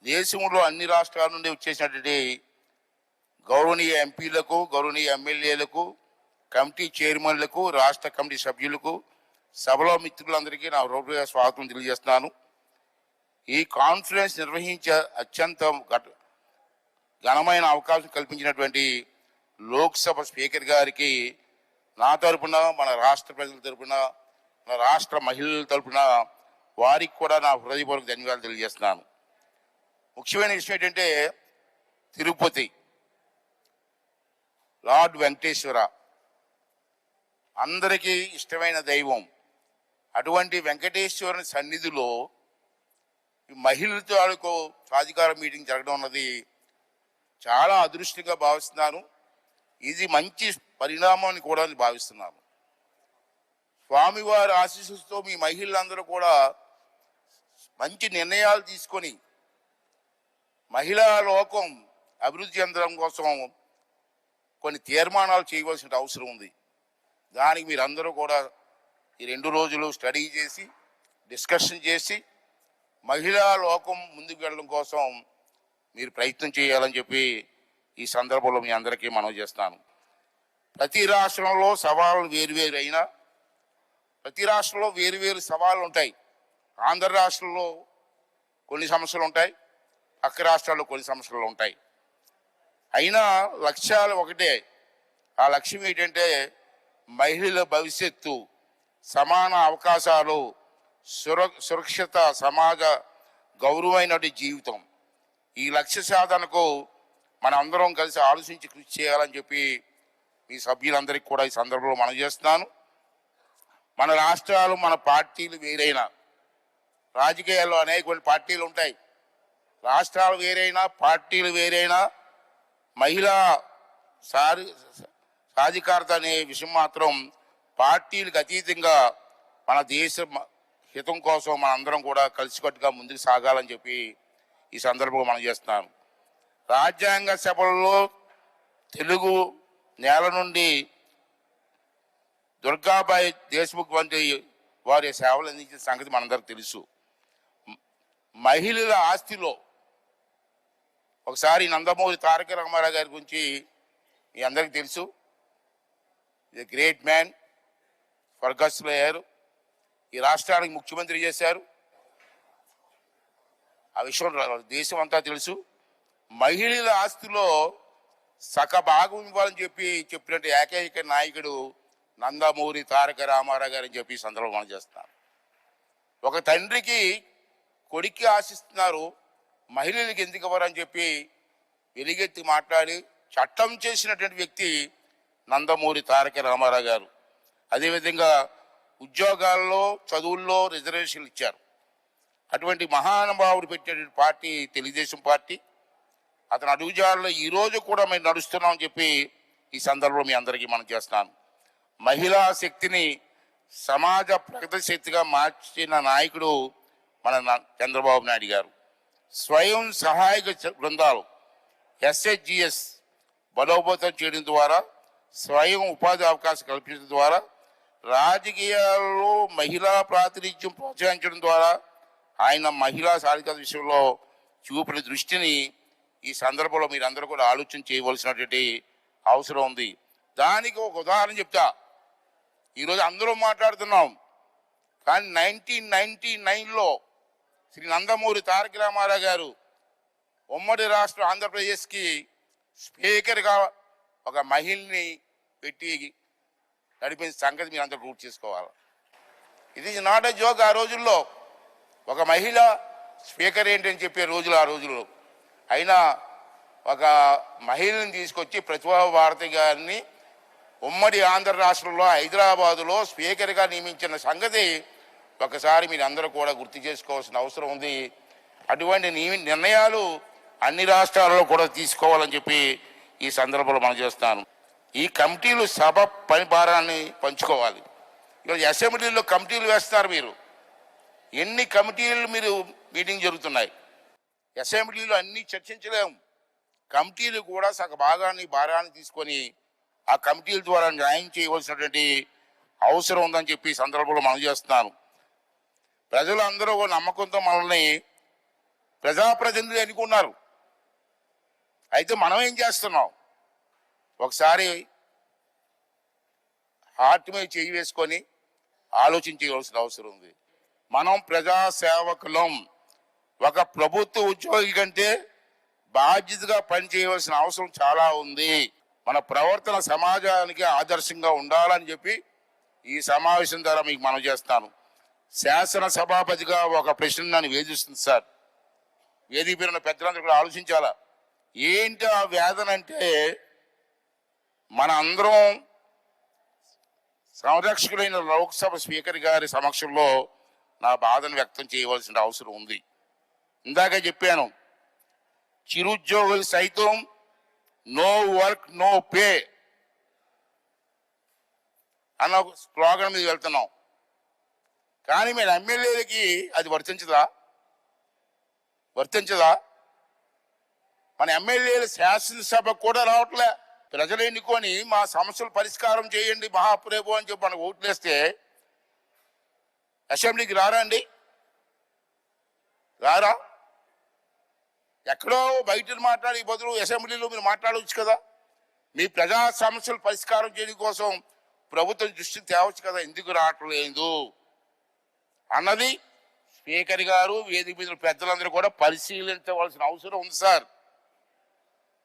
దేశంలో అన్ని రాష్ట్రాల నుండి వచ్చేసినటువంటి గౌరవనీయ ఎంపీలకు, గౌరవనీయ ఎమ్మెల్యేలకు, కమిటీ చైర్మన్లకు, రాష్ట్ర కమిటీ సభ్యులకు, సభలో మిత్రులందరికీ నా హృదయ స్వాగతం తెలియజేస్తున్నాను. ఈ కాన్ఫరెన్స్ నిర్వహించే అత్యంత ఘనమైన అవకాశం కల్పించినటువంటి లోక్సభ స్పీకర్ గారికి నా తరపున, మన రాష్ట్ర ప్రజల తరపున, మన రాష్ట్ర మహిళల తరపున వారికి కూడా నా హృదయపూర్వక ధన్యవాదాలు తెలియజేస్తున్నాను. ముఖ్యమైన విషయం ఏంటంటే తిరుపతి లార్డ్ వెంకటేశ్వర అందరికీ ఇష్టమైన దైవం. అటువంటి వెంకటేశ్వరుని సన్నిధిలో మహిళలతో సాధికార మీటింగ్ జరగడం అన్నది చాలా అదృష్టంగా భావిస్తున్నాను. ఇది మంచి పరిణామం అని కూడా భావిస్తున్నాను. స్వామివారి ఆశీస్సులతో మీ మహిళలందరూ కూడా మంచి నిర్ణయాలు తీసుకొని మహిళా లోకం అభివృద్ధి చెందడం కోసం కొన్ని తీర్మానాలు చేయవలసిన అవసరం ఉంది. దానికి మీరందరూ కూడా ఈ 2 రోజులు స్టడీ చేసి, డిస్కషన్ చేసి మహిళా లోకం ముందుకు వెళ్ళడం కోసం మీరు ప్రయత్నం చేయాలని చెప్పి ఈ సందర్భంలో మీ అందరికీ మనవి చేస్తాను. ప్రతి రాష్ట్రంలో సవాళ్ళు వేరువేరు అయినా ప్రతి రాష్ట్రంలో వేరువేరు సవాళ్ళు ఉంటాయి. ఆంధ్ర రాష్ట్రంలో కొన్ని సమస్యలు ఉంటాయి, పక్క రాష్ట్రాల్లో కొన్ని సమస్యలు ఉంటాయి. అయినా లక్ష్యాలు ఒకటే. ఆ లక్ష్యం ఏంటంటే మహిళల భవిష్యత్తు, సమాన అవకాశాలు, సురక్షిత సమాజ గౌరవమైనటువంటి జీవితం. ఈ లక్ష్య సాధనకు మనం అందరం కలిసి ఆలోచించి కృషి చేయాలని చెప్పి మీ సభ్యులందరికీ కూడా ఈ సందర్భంలో మనం చేస్తున్నాను. మన రాష్ట్రాలు, మన పార్టీలు వేరైనా, రాజకీయాల్లో అనేక పార్టీలు ఉంటాయి. రాష్ట్రాలు వేరైనా, పార్టీలు వేరైనా మహిళా సాధికారత అనే విషయం మాత్రం పార్టీలకు అతీతంగా మన దేశ హితం కోసం మన అందరం కూడా కలిసికట్టుగా ముందుకు సాగాలని చెప్పి ఈ సందర్భంగా మనం చేస్తున్నాను. రాజ్యాంగ సభల్లో తెలుగు నేల నుండి దుర్గాబాయి దేశ్ముఖ్ వంటి వారి సేవలు అందించిన సంగతి మనందరికీ తెలుసు. మహిళల ఆస్తిలో ఒకసారి నందమూరి తారక రామారావు గారి గురించి మీ అందరికీ తెలుసు. ఇది గ్రేట్ మ్యాన్, స్వర్గస్థులు అయ్యారు. ఈ రాష్ట్రానికి ముఖ్యమంత్రి చేశారు. ఆ విషయం దేశం అంతా తెలుసు. మహిళల ఆస్తిలో సగభాగం ఇవ్వాలని చెప్పినట్టు ఏకైక నాయకుడు నందమూరి తారక రామారావు గారు అని చెప్పి సందర్భం మనం చేస్తున్నారు. ఒక తండ్రికి కొడుక్కి ఆశిస్తున్నారు, మహిళలకు ఎందుకు ఇవ్వరని చెప్పి వెలుగెత్తి మాట్లాడి చట్టం చేసినటువంటి వ్యక్తి నందమూరి తారక రామారావు గారు. అదేవిధంగా ఉద్యోగాల్లో, చదువుల్లో రిజర్వేషన్లు ఇచ్చారు. అటువంటి మహానుభావుడు పెట్టినటువంటి పార్టీ తెలుగుదేశం పార్టీ. అతను అడుగుజాడలో ఈరోజు కూడా మేము నడుస్తున్నామని చెప్పి ఈ సందర్భంలో మీ అందరికీ మనం చేస్తున్నాను. మహిళా శక్తిని సమాజ ప్రగతి శక్తిగా మార్చిన నాయకుడు మన చంద్రబాబు నాయుడు గారు. స్వయం సహాయక బృందాలు SHGS బలోపేతం చేయడం ద్వారా, స్వయం ఉపాధి అవకాశం కల్పించడం ద్వారా, రాజకీయాల్లో మహిళా ప్రాతినిధ్యం ప్రోత్సహించడం ద్వారా ఆయన మహిళా సాధికారత విషయంలో చూపిన దృష్టిని ఈ సందర్భంలో మీరందరూ కూడా ఆలోచన చేయవలసినటువంటి అవసరం ఉంది. దానికి ఒక ఉదాహరణ చెప్తా. ఈరోజు అందరూ మాట్లాడుతున్నాం, కానీ 1999లో శ్రీ నందమూరి తారక రామారావు గారు ఉమ్మడి రాష్ట్ర ఆంధ్రప్రదేశ్కి స్పీకర్గా ఒక మహిళని పెట్టి నడిపించిన సంగతి మీరు అందరూ గుర్తు చేసుకోవాలి. ఇది నాట్ ఎ జోక్. ఆ రోజుల్లో ఒక మహిళ స్పీకర్ ఏంటని చెప్పే రోజులు ఆ రోజుల్లో. అయినా ఒక మహిళని తీసుకొచ్చి ప్రతిభా భారతి గారిని ఉమ్మడి ఆంధ్ర రాష్ట్రంలో హైదరాబాదులో స్పీకర్గా నియమించిన సంగతి ఒకసారి మీరు అందరూ కూడా గుర్తు చేసుకోవాల్సిన అవసరం ఉంది. అటువంటి నిర్ణయాలు అన్ని రాష్ట్రాల్లో కూడా తీసుకోవాలని చెప్పి ఈ సందర్భంలో మనం చేస్తాను. ఈ కమిటీలు సభ పని భారాన్ని పంచుకోవాలి. ఈరోజు అసెంబ్లీలో కమిటీలు వేస్తారు. మీరు ఎన్ని కమిటీలు మీరు మీటింగ్ జరుగుతున్నాయి. అసెంబ్లీలో అన్ని చర్చించలేము. కమిటీలు కూడా సగ భారాన్ని తీసుకొని ఆ కమిటీల ద్వారా న్యాయం చేయవలసినటువంటి అవసరం ఉందని చెప్పి ఈ సందర్భంలో మనం చేస్తున్నాను. ప్రజలందరూ నమ్మకంతో మనల్ని ప్రజాప్రతినిధులు ఎన్నుకున్నారు. అయితే మనం ఏం చేస్తున్నాం? ఒకసారి హార్ట్ మీద చేయి వేసుకొని ఆలోచించవలసిన అవసరం ఉంది. మనం ప్రజా సేవకులం. ఒక ప్రభుత్వ ఉద్యోగి కంటే బాధ్యతగా పనిచేయవలసిన అవసరం చాలా ఉంది. మన ప్రవర్తన సమాజానికి ఆదర్శంగా ఉండాలని చెప్పి ఈ సమావేశం ద్వారా మీకు మనం చేస్తాను. శాసన సభాపతిగా ఒక ప్రశ్న నన్ను వేధిస్తుంది సార్. వేదిక పేరున్న పెద్దలందరూ కూడా ఆలోచించాలా. ఏంటి ఆ వేదన అంటే, మన అందరం సంరక్షకులైన లోక్సభ స్పీకర్ గారి సమక్షంలో నా బాధను వ్యక్తం చేయవలసిన అవసరం ఉంది. ఇందాక చెప్పాను, చిరుద్యోగులు సైతం నో వర్క్ నో పే అన్న స్లోగన్ మీద వెళ్తున్నాం. కానీ మీరు ఎమ్మెల్యేలకి అది వర్తించదా? మన ఎమ్మెల్యేలు శాసనసభ కూడా రావట్లే. ప్రజలు ఎన్నుకొని మా సమస్యలు పరిష్కారం చేయండి మహాప్రభు అని చెప్పి మనకు ఓట్లేస్తే అసెంబ్లీకి రారా అండి? రారా? ఎక్కడో బయట మాట్లాడే బదులు అసెంబ్లీలో మీరు మాట్లాడవచ్చు కదా. మీ ప్రజా సమస్యలు పరిష్కారం చేయడం కోసం ప్రభుత్వం దృష్టికి తేవచ్చు కదా. ఎందుకు రావట్లేదు అన్నది స్పీకర్ గారు, వేదిక మీద పెద్దలందరూ కూడా పరిశీలించవలసిన అవసరం ఉంది సార్.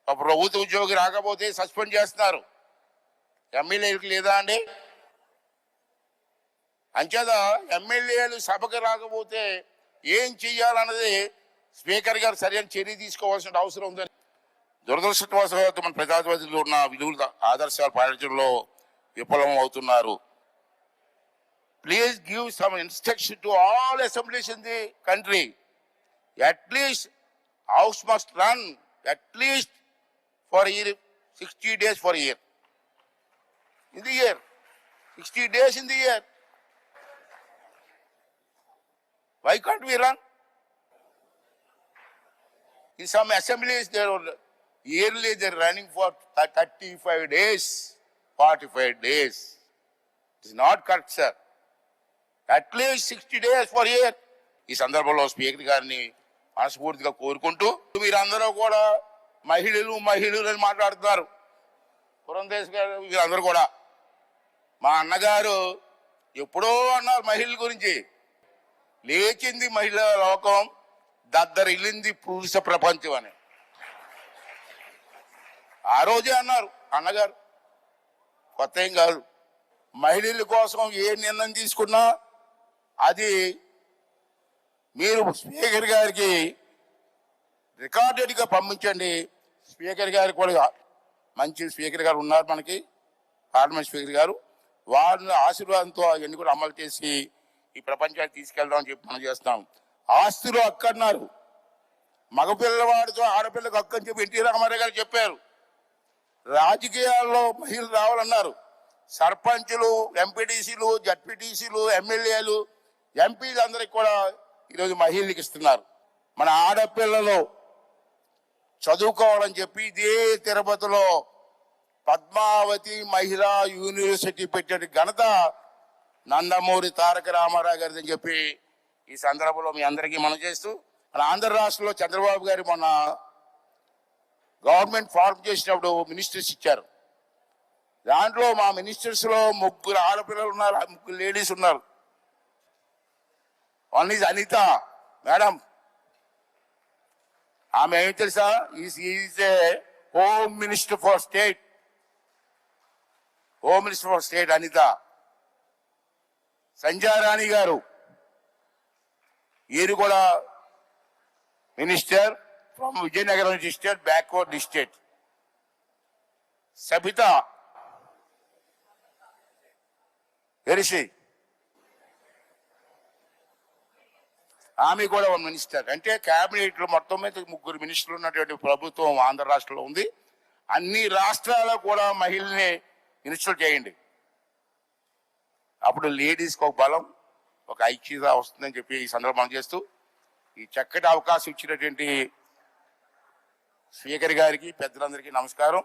ప్రభుత్వ ఉద్యోగి రాకపోతే సస్పెండ్ చేస్తున్నారు, ఎమ్మెల్యేలకు లేదా అండి? అంచేత ఎమ్మెల్యేలు సభకు రాకపోతే ఏం చెయ్యాలన్నది స్పీకర్ గారు సరైన చర్య తీసుకోవాల్సిన అవసరం ఉందని. దురదృష్టవశాత్తు మన ప్రజాస్వామ్యంలో ఉన్న విలువల ఆదర్శాలు పాటించడంలో విఫలం అవుతున్నారు. Please give some instruction to all assemblies in the country. At least House must run at least for a year, 60 days for a year. In the year, 60 days in the year. Why can't we run? In some assemblies, yearly they're running for 35 days, 45 days. It's not correct, sir. At least 60 days for year. ఈ సందర్భంలో speaker గారిని మనస్ఫూర్తిగా కోరుకుంటూ, మీరందరూ కూడా మహిళలు అని మాట్లాడుతున్నారు. పురంధేశ్ గారు వీరందరూ కూడా, మా అన్నగారు ఎప్పుడో అన్నారు మహిళల గురించి. లేచింది మహిళా లోకం, దద్దరిల్లింది పురుష ప్రపంచం అని ఆ రోజే అన్నారు అన్నగారు. కొత్త ఏం కాదు. మహిళల కోసం ఏ నిర్ణయం తీసుకున్నా అది మీరు స్పీకర్ గారికి రికార్డెడ్గా పంపించండి. స్పీకర్ గారు కూడా మంచి స్పీకర్ గారు ఉన్నారు మనకి, పార్లమెంట్ స్పీకర్ గారు. వారిని ఆశీర్వాదంతో అవన్నీ కూడా అమలు చేసి ఈ ప్రపంచానికి తీసుకెళ్దామని చెప్పి మనం చేస్తాం. ఆస్తులు హక్కు అన్నారు. మగపిల్లవాడితో ఆడపిల్లకు హక్కు అని చెప్పి ఎన్టీ రామారావు గారు చెప్పారు. రాజకీయాల్లో మహిళలు రావాలన్నారు. సర్పంచులు, ఎంపీటీసీలు, జడ్పీటీసీలు, ఎమ్మెల్యేలు, ఎంపీలు అందరికి కూడా ఈరోజు మహిళలకు ఇస్తున్నారు. మన ఆడపిల్లలు చదువుకోవాలని చెప్పి ఇదే తిరుపతిలో పద్మావతి మహిళా యూనివర్సిటీ పెట్టే ఘనత నందమూరి తారక రామారావు గారిని చెప్పి ఈ సందర్భంలో మీ అందరికీ మనం చేస్తూ, మన ఆంధ్ర రాష్ట్రంలో చంద్రబాబు గారు మొన్న గవర్నమెంట్ ఫార్మ్ చేసినప్పుడు మినిస్టర్స్ ఇచ్చారు. దాంట్లో మా మినిస్టర్స్ లో 3 ఆడపిల్లలు ఉన్నారు, 3 లేడీస్ ఉన్నారు. One is Anitha madam. ఆమె ఏం తెలుసా? Is a home minister for state. Home minister for state Anitha. Sanjay Rani గారు, ఈయన కూడా minister from Vizianagaram district, backward district. Sabitha వెరిసి, ఆమె కూడా ఒక మినిస్టర్. అంటే కేబినెట్ లో మొత్తం మీద 3 మినిస్టర్లు ఉన్నటువంటి ప్రభుత్వం ఆంధ్ర రాష్ట్రంలో ఉంది. అన్ని రాష్ట్రాల్లో కూడా మహిళల్ని మినిస్టర్ చేయండి. అప్పుడు లేడీస్కి ఒక బలం, ఒక ఐక్యత వస్తుందని చెప్పి ఈ సందర్భం చేస్తూ, ఈ చక్కటి అవకాశం ఇచ్చినటువంటి స్పీకర్ గారికి, పెద్దలందరికీ నమస్కారం.